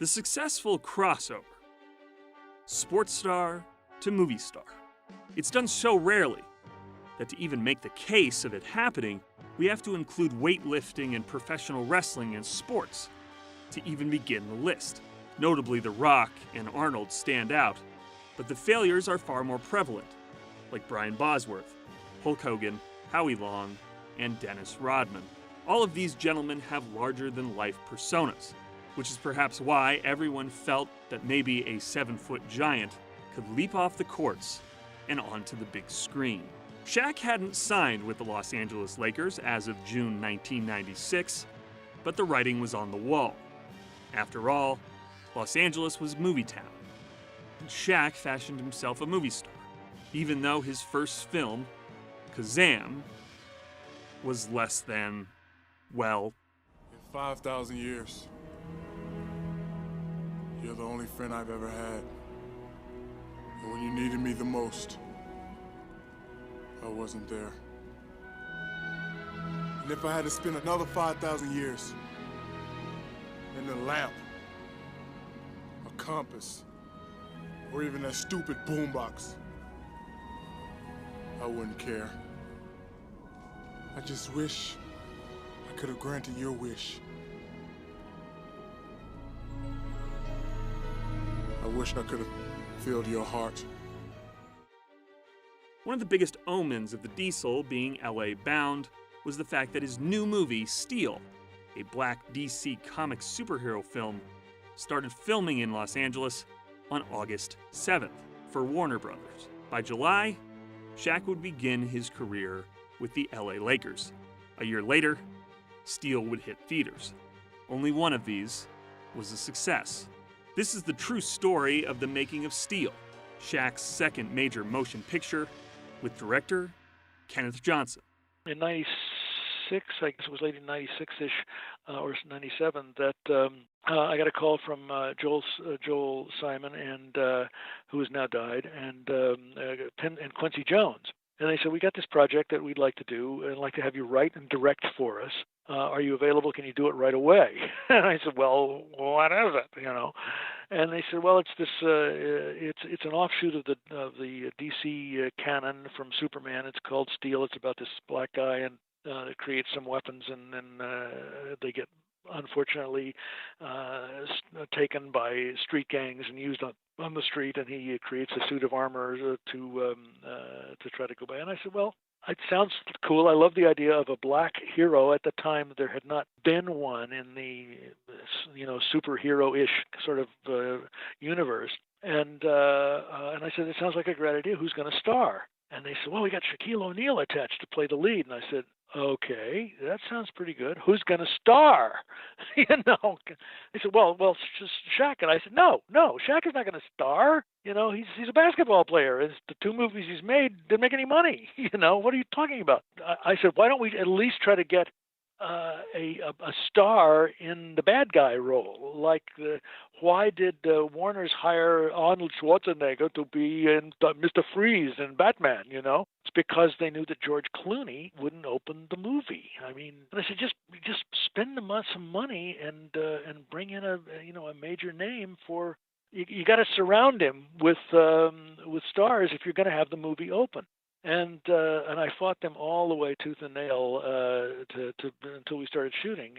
The successful crossover, sports star to movie star. It's done so rarely that to even make the case of it happening, we have to include weightlifting and professional wrestling as sports to even begin the list. Notably, The Rock and Arnold stand out, but the failures are far more prevalent, like Brian Bosworth, Hulk Hogan, Howie Long, and Dennis Rodman. All of these gentlemen have larger-than-life personas, which is perhaps why everyone felt that maybe a 7-foot giant could leap off the courts and onto the big screen. Shaq hadn't signed with the Los Angeles Lakers as of June 1996, but the writing was on the wall. After all, Los Angeles was movie town, and Shaq fashioned himself a movie star, even though his first film, Kazam, was less than, well... In 5,000 years, you're the only friend I've ever had. And when you needed me the most, I wasn't there. And if I had to spend another 5,000 years in a lamp, a compass, or even that stupid boombox, I wouldn't care. I just wish I could have granted your wish. I wish I could have filled your heart. One of the biggest omens of the Diesel being LA bound was the fact that his new movie, Steel, a black DC Comics superhero film, started filming in Los Angeles on August 7th for Warner Brothers. By July, Shaq would begin his career with the LA Lakers. A year later, Steel would hit theaters. Only one of these was a success. This is the true story of the making of Steel, Shaq's second major motion picture, with director Kenneth Johnson. In 96, I guess it was late in 96-ish, or 97, that I got a call from Joel Simon, and who has now died, and Quincy Jones. And they said, we got this project that we'd like to do, and I'd like to have you write and direct for us. Are you available? Can you do it right away? And I said, well, what is it? And they said, well, it's this, it's an offshoot of the DC canon from Superman. It's called Steel. It's about this black guy and that creates some weapons, and then they get unfortunately taken by street gangs and used on the street, and he creates a suit of armor to try to go by. And I said, well, it sounds cool. I love the idea of a black hero. At the time, there had not been one in the superhero-ish sort of universe. And I said, it sounds like a great idea. Who's going to star? And they said, well, we got Shaquille O'Neal attached to play the lead. And I said, okay, that sounds pretty good. Who's going to star? They said, well, Shaq. And I said, no, Shaq is not going to star. He's a basketball player. The two movies he's made didn't make any money. What are you talking about? I said, why don't we at least try to get a star in the bad guy role? Why did Warner's hire Arnold Schwarzenegger to be in Mr. Freeze in Batman? It's because they knew that George Clooney wouldn't open the movie. And I said, just spend some money and bring in a major name for. You got to surround him with stars if you're going to have the movie open. And I fought them all the way tooth and nail until we started shooting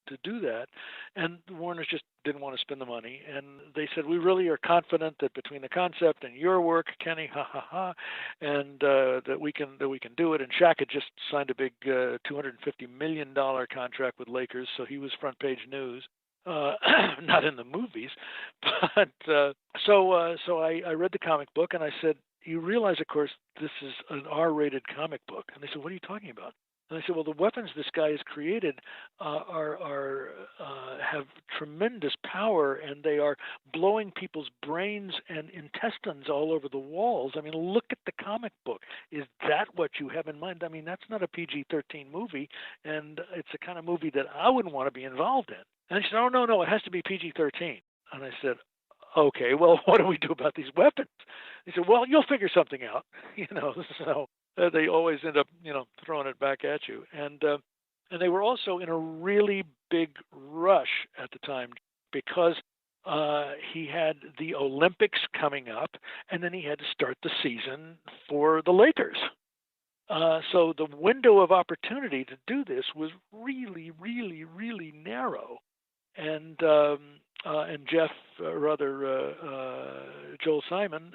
to do that. And the Warners just didn't want to spend the money. And they said, we really are confident that between the concept and your work, Kenny, and that we can do it. And Shaq had just signed a big $250 million contract with Lakers, so he was front page news. Not in the movies, but so I read the comic book, and I said, you realize, of course, this is an R-rated comic book. And they said, what are you talking about? And I said, well, the weapons this guy has created have tremendous power, and they are blowing people's brains and intestines all over the walls. Look at the comic book. Is that what you have in mind? That's not a PG-13 movie, and it's the kind of movie that I wouldn't want to be involved in. And they said, oh, no, it has to be PG-13. And I said, okay, well, what do we do about these weapons? He said, well, you'll figure something out, so they always end up, throwing it back at you. And they were also in a really big rush at the time because he had the Olympics coming up, and then he had to start the season for the Lakers. So the window of opportunity to do this was really, really, really narrow. And Jeff, Joel Simon,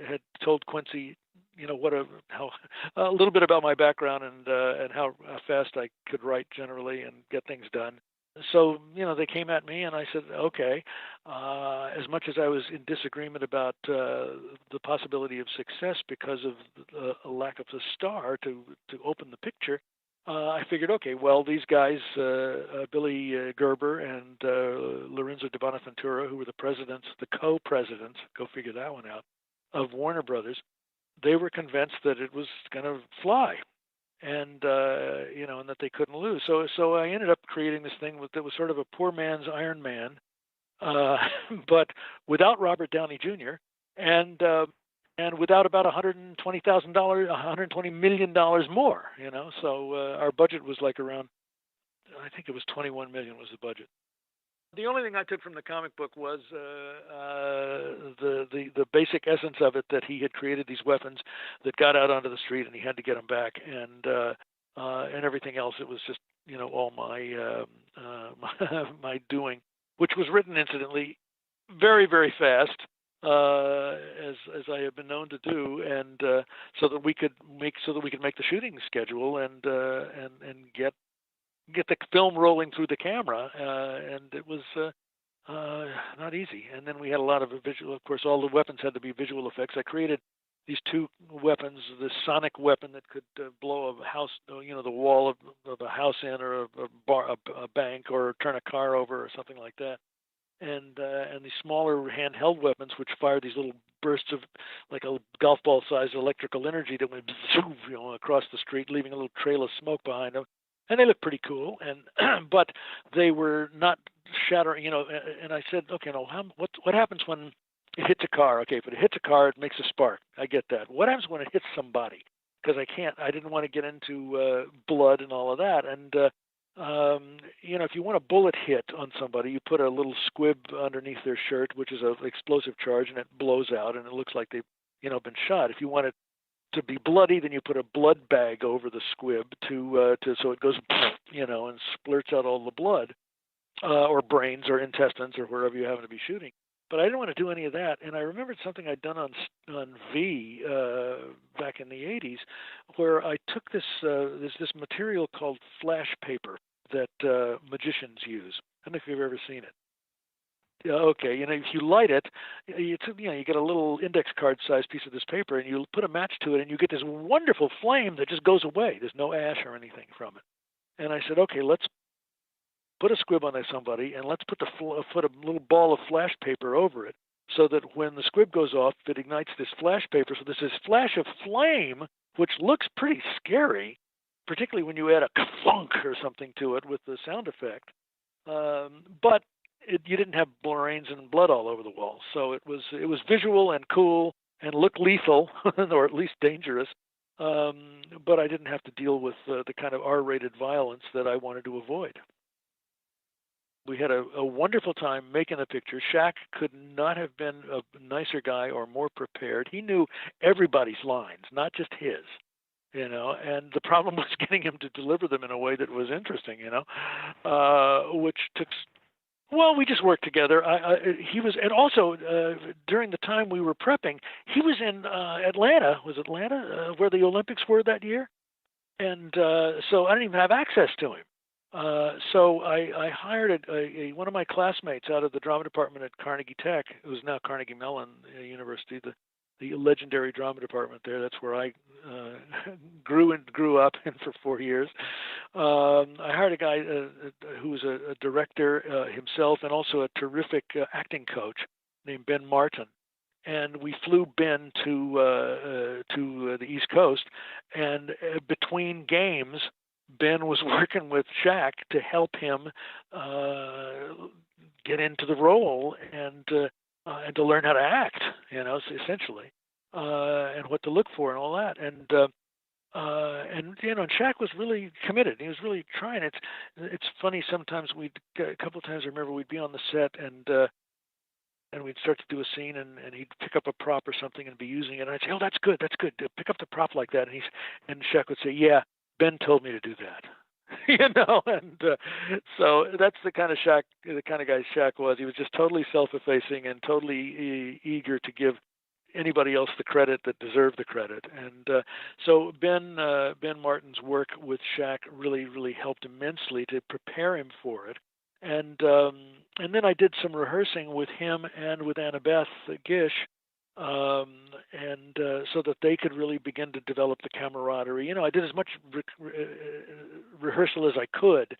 had told Quincy, a little bit about my background and how fast I could write generally and get things done. So, they came at me and I said, okay, as much as I was in disagreement about the possibility of success because of a lack of the star to open the picture, I figured, okay, well, these guys, Billy Gerber and Lorenzo de Bonaventura, who were the co-presidents, go figure that one out, of Warner Brothers, they were convinced that it was going to fly. And and that they couldn't lose. So I ended up creating this thing that was sort of a poor man's Iron Man, but without Robert Downey Jr. and without about $120 million more. So our budget was like around, I think it was $21 million was the budget. The only thing I took from the comic book was the basic essence of it, that he had created these weapons that got out onto the street and he had to get them back, and everything else. It was just all my my doing, which was written incidentally very, very fast, as I have been known to do, and so that we could make the shooting schedule and get the film rolling through the camera, and it was not easy. And then we had a lot of visual. Of course, all the weapons had to be visual effects. I created these two weapons: the sonic weapon that could blow a house, the wall of a house in, or a bank, or turn a car over, or something like that. And these smaller handheld weapons, which fired these little bursts of, like a golf ball sized electrical energy that went across the street, leaving a little trail of smoke behind them. And they looked pretty cool, but they were not shattering, And I said, okay, what happens when it hits a car? Okay, if it hits a car, it makes a spark. I get that. What happens when it hits somebody? Because I didn't want to get into blood and all of that. And if you want a bullet hit on somebody, you put a little squib underneath their shirt, which is an explosive charge, and it blows out, and it looks like they've been shot. If you want it to be bloody, then you put a blood bag over the squib to so it goes and splurts out all the blood, or brains or intestines or wherever you happen to be shooting. But I didn't want to do any of that, and I remembered something I'd done on V back in the 80s, where I took this material called flash paper that magicians use. I don't know if you've ever seen it. Okay, if you light it, you get a little index card-sized piece of this paper, and you put a match to it, and you get this wonderful flame that just goes away. There's no ash or anything from it. And I said, okay, let's put a squib on somebody, and let's put a little ball of flash paper over it, so that when the squib goes off, it ignites this flash paper. So there's this flash of flame, which looks pretty scary, particularly when you add a clunk or something to it with the sound effect. But you didn't have brains and blood all over the walls, so it was visual and cool and looked lethal, or at least dangerous. But I didn't have to deal with the kind of R-rated violence that I wanted to avoid. We had a wonderful time making the picture. Shaq could not have been a nicer guy or more prepared. He knew everybody's lines, not just his. And the problem was getting him to deliver them in a way that was interesting. Which took. Well, we just worked together. He was, and also during the time we were prepping, he was in Atlanta. Was Atlanta where the Olympics were that year? And so I didn't even have access to him. So I hired one of my classmates out of the drama department at Carnegie Tech, who's now Carnegie Mellon University, the legendary drama department there. That's where I grew up in for 4 years. I hired a guy who was a director himself, and also a terrific acting coach named Ben Martin. And we flew Ben to the East Coast, and between games, Ben was working with Shaq to help him get into the role and to learn how to act, essentially, and what to look for and all that. And And and Shaq was really committed. He was really trying. It's funny sometimes a couple of times I remember we'd be on the set and we'd start to do a scene and he'd pick up a prop or something and be using it and I'd say, oh, that's good, pick up the prop like that, and Shaq would say, yeah, Ben told me to do that. And so that's the kind of guy Shaq was. He was just totally self-effacing and totally eager to give anybody else the credit that deserved the credit. And so Ben Martin's work with Shaq really helped immensely to prepare him for it. And then I did some rehearsing with him and with Annabeth Gish, and so that they could really begin to develop the camaraderie. I did as much rehearsal as I could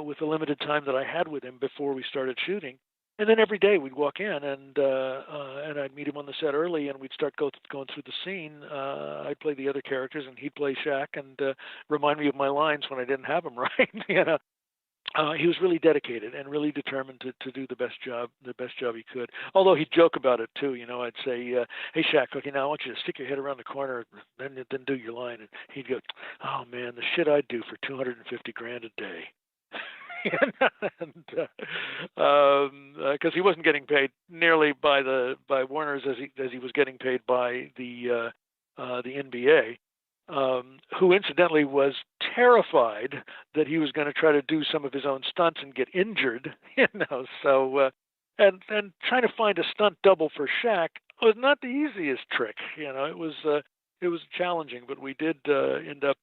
with the limited time that I had with him before we started shooting. And then every day we'd walk in and I'd meet him on the set early, and we'd start going through the scene. I'd play the other characters, and he'd play Shaq and remind me of my lines when I didn't have them right. He was really dedicated and really determined to do the best job he could. Although he'd joke about it too. I'd say, "Hey Shaq, okay, now I want you to stick your head around the corner, then do your line." And he'd go, "Oh man, the shit I'd do for $250,000 a day." Because he wasn't getting paid nearly by Warner's as he was getting paid by the NBA. Who incidentally was terrified that he was going to try to do some of his own stunts and get injured, So, and trying to find a stunt double for Shaq was not the easiest trick, it was challenging, but we did end up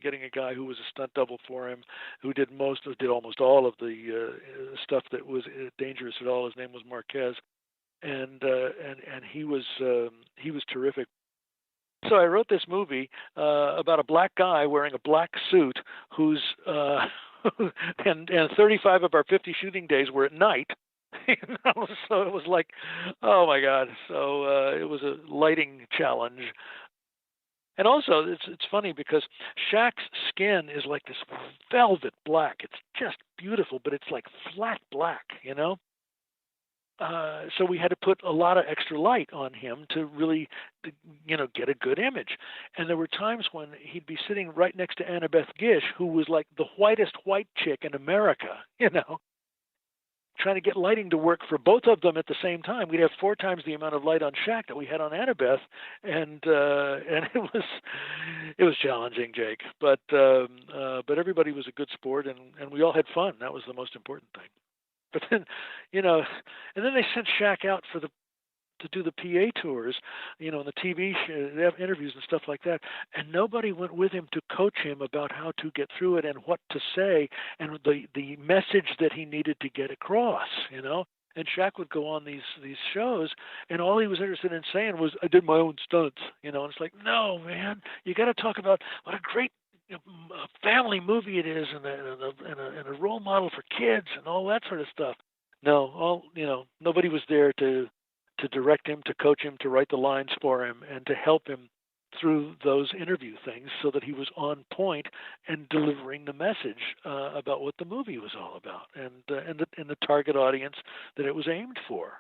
getting a guy who was a stunt double for him, who did almost all of the stuff that was dangerous at all. His name was Marquez, and he was terrific. So I wrote this movie about a black guy wearing a black suit who's and 35 of our 50 shooting days were at night. So it was like, oh my God. So it was a lighting challenge. And also it's funny because Shaq's skin is like this velvet black. It's just beautiful, but it's like flat black, So we had to put a lot of extra light on him to really, get a good image. And there were times when he'd be sitting right next to Annabeth Gish, who was like the whitest white chick in America, trying to get lighting to work for both of them at the same time. We'd have 4 times the amount of light on Shaq that we had on Annabeth, and it was challenging, Jake. But everybody was a good sport, and we all had fun. That was the most important thing. But then, and then they sent Shaq out to do the PA tours, and the TV interviews and stuff like that. And nobody went with him to coach him about how to get through it and what to say and the message that he needed to get across, And Shaq would go on these shows, and all he was interested in saying was, "I did my own stunts," And it's like, no, man, you got to talk about what a great a family movie it is, and a role model for kids and all that sort of stuff. No, nobody was there to direct him, to coach him, to write the lines for him, and to help him through those interview things so that he was on point and delivering the message about what the movie was all about and the target audience that it was aimed for.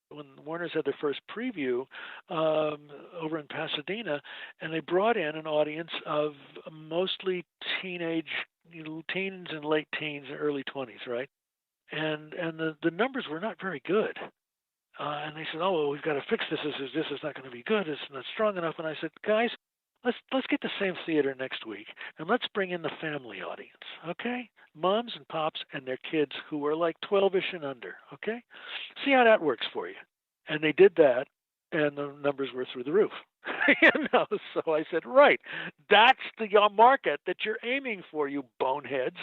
When Warner's had their first preview over in Pasadena, and they brought in an audience of mostly teens and late teens, early 20s, right? And the numbers were not very good. And they said, "Oh, well, we've got to fix this. This is not going to be good. It's not strong enough." And I said, "Guys, let's get the same theater next week, and let's bring in the family audience, okay? Moms and pops and their kids who are like 12-ish and under, okay? See how that works for you." And they did that, and the numbers were through the roof. So I said, right, that's the market that you're aiming for, you boneheads,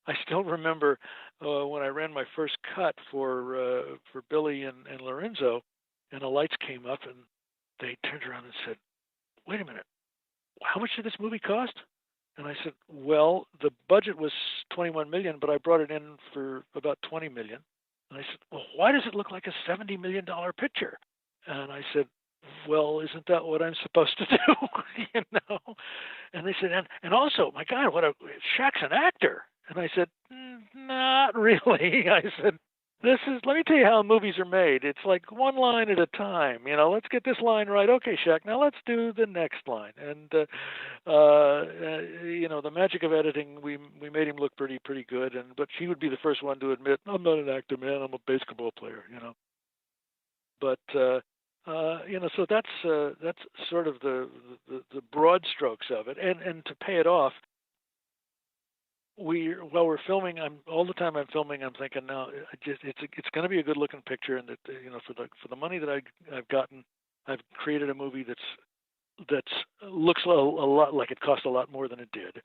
I still remember when I ran my first cut for Billy and Lorenzo, and the lights came up, and they turned around and said, "Wait a minute, how much did this movie cost?" And I said, "Well, the budget was $21 million, but I brought it in for about $20 million." And I said, "Well, why does it look like a $70 million picture?" And I said, "Well, isn't that what I'm supposed to do?" And they said, and also, my God, Shaq's an actor. And I said, "Not really." I said, Let me tell you how movies are made. It's like one line at a time. Let's get this line right. Okay, Shaq, now let's do the next line. And, the magic of editing, we made him look pretty good. But she would be the first one to admit, I'm not an actor, man. I'm a basketball player. But, so that's sort of the broad strokes of it. And to pay it off, while we're filming, all the time I'm filming, I'm thinking, no, it's going to be a good looking picture, and that for the money that I've gotten, I've created a movie that's looks a lot like it cost a lot more than it did.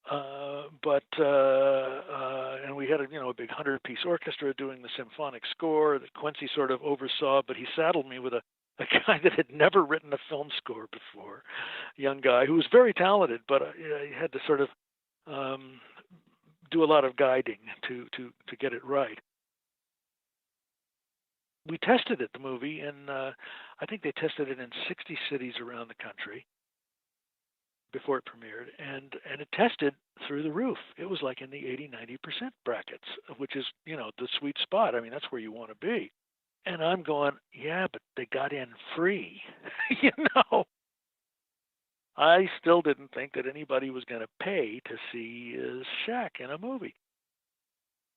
And we had a big 100-piece orchestra doing the symphonic score that Quincy sort of oversaw, but he saddled me with a guy that had never written a film score before, a young guy who was very talented, but he had to sort of do a lot of guiding to get it right. We tested it, the movie, and I think they tested it in 60 cities around the country before it premiered, and it tested through the roof. It was like in the 80-90% brackets, which is, the sweet spot. I mean, that's where you want to be. And I'm going, yeah, but they got in free, I still didn't think that anybody was going to pay to see Shaq in a movie.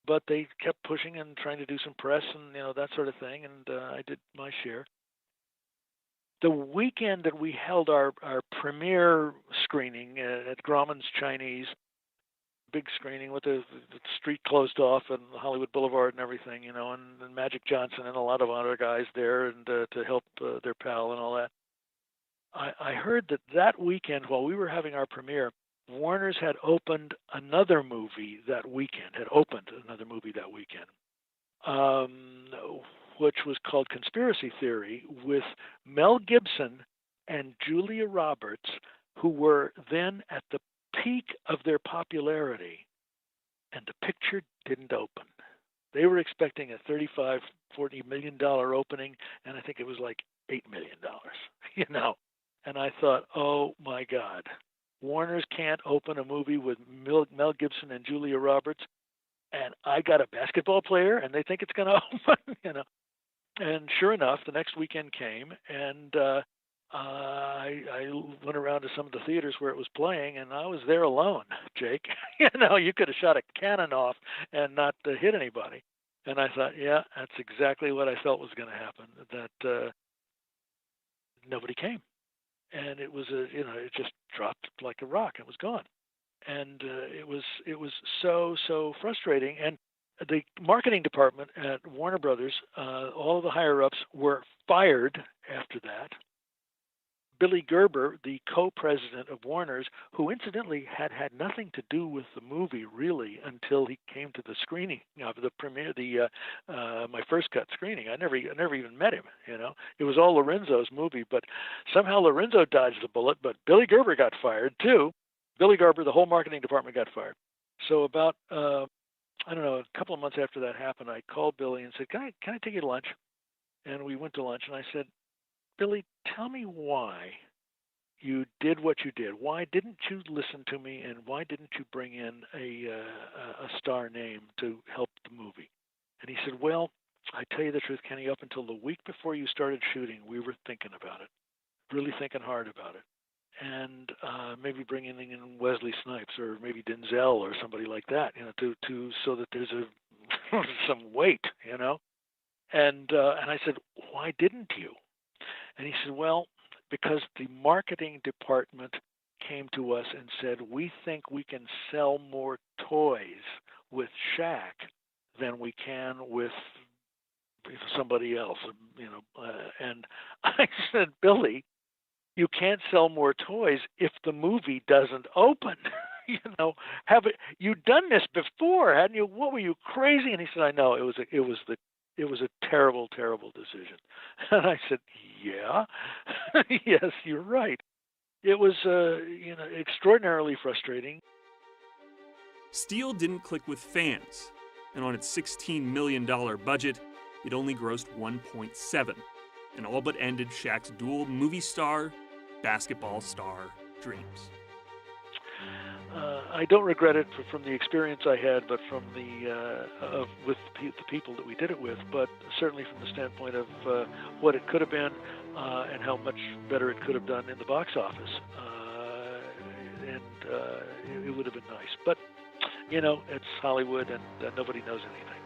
But they kept pushing and trying to do some press and, that sort of thing, and I did my share. The weekend that we held our premiere screening at Grauman's Chinese, big screening with the street closed off and Hollywood Boulevard and everything, and Magic Johnson and a lot of other guys there and to help their pal and all that. I heard that weekend while we were having our premiere, Warner's had opened another movie that weekend, which was called Conspiracy Theory, with Mel Gibson and Julia Roberts, who were then at the peak of their popularity, and the picture didn't open. They were expecting a $35-40 million opening, and I think it was like $8 million, And I thought, oh my God, Warner's can't open a movie with Mel Gibson and Julia Roberts, and I got a basketball player, and they think it's going to open, And sure enough, the next weekend came, and I went around to some of the theaters where it was playing, and I was there alone, Jake. You could have shot a cannon off and not hit anybody. And I thought, yeah, that's exactly what I felt was going to happen, that nobody came. And it was it just dropped like a rock. It was gone, and it was so frustrating. And the marketing department at Warner Brothers, all of the higher ups were fired after that. Billy Gerber, the co-president of Warner's, who incidentally had nothing to do with the movie really until he came to the screening of the premiere, my first cut screening. I never even met him. It was all Lorenzo's movie, but somehow Lorenzo dodged the bullet. But Billy Gerber got fired too. Billy Gerber, the whole marketing department got fired. So about a couple of months after that happened, I called Billy and said, "Can I take you to lunch?" And we went to lunch, and I said, "Billy, tell me why you did what you did. Why didn't you listen to me, and why didn't you bring in a star name to help the movie?" And he said, "Well, I tell you the truth, Kenny, up until the week before you started shooting, we were thinking about it, really thinking hard about it. And maybe bringing in Wesley Snipes or maybe Denzel or somebody like that, to so that there's some weight, And I said, why didn't you? And he said, well, because the marketing department came to us and said, we think we can sell more toys with Shaq than we can with somebody else, and I said, Billy, you can't sell more toys if the movie doesn't open. You've done this before, hadn't you? What, were you crazy? And he said, I know, it was a terrible, terrible decision. And I said, yeah, yes, you're right. It was, extraordinarily frustrating. Steel didn't click with fans, and on its $16 million budget, it only grossed 1.7, and all but ended Shaq's dual movie star, basketball star dreams. I don't regret it from the experience I had, but from with the people that we did it with, but certainly from the standpoint of what it could have been and how much better it could have done in the box office. It would have been nice. But, it's Hollywood, and nobody knows anything.